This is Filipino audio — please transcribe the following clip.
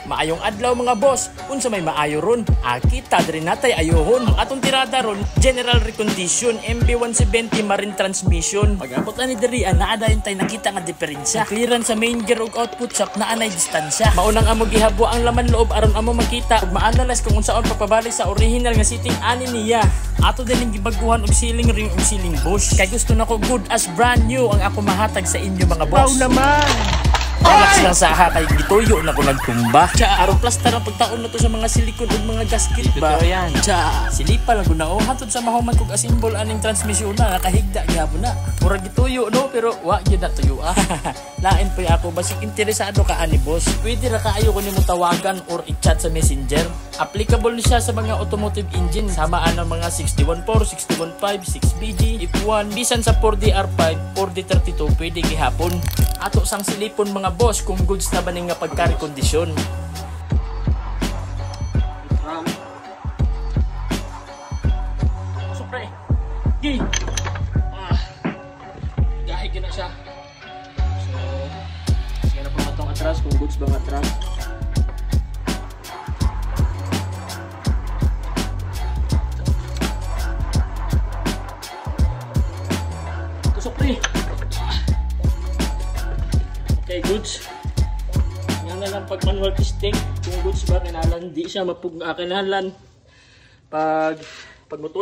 Maayong adlaw mga boss, unsa may maayo ron? Kita diri natay ayohon. Ang atong tirada ron, general recondition, MB170 marine transmission. Pag-abot na ni diri, naa dayon tay nakita nga diferensya. Clearance sa main gear ug output shock naa nay distansya. Maunang amo gihabwa ang laman loob aron amo makita ug ma-analyze kung unsaon pagpabalik sa original nga sitting ani niya. Ato din gibaguhan og ceiling ring ug ceiling bush. Kay gusto nako good as brand new ang ako mahatag sa inyo mga boss. Wow naman! Relax lang sa kay gituyo na ko nagtumba. Tsa, aron plaster ang pagtaon na to sa mga silikon ug mga gasket ba. yan. Tsa, silipa lang guna o hatod sa mahuman kog asimbol aning transmisyon na nakahigda gyapon na. Murag gituyo no pero wa gyud na tuyo ah. Lain pa ako basig interesado ka ani boss. Pwede ra kaayo ko nimo tawagan or i-chat sa Messenger. Applicable ni siya sa mga automotive engine sama ang mga 614, 615, 6BG, F1, bisan sa 4DR5, 4D32 pwede gihapon. Ato sang silipon mga boss kung goods na ba nga pagka-rekondisyon. Supre. Gi. Gahig na siya. So, sige na pa matong atras kung goods ba atras. Supre. Okay, goods. Yan na lang pag manual testing. Kung goods ba, kinalan, di siya mapugna. Kinalan, pag motor.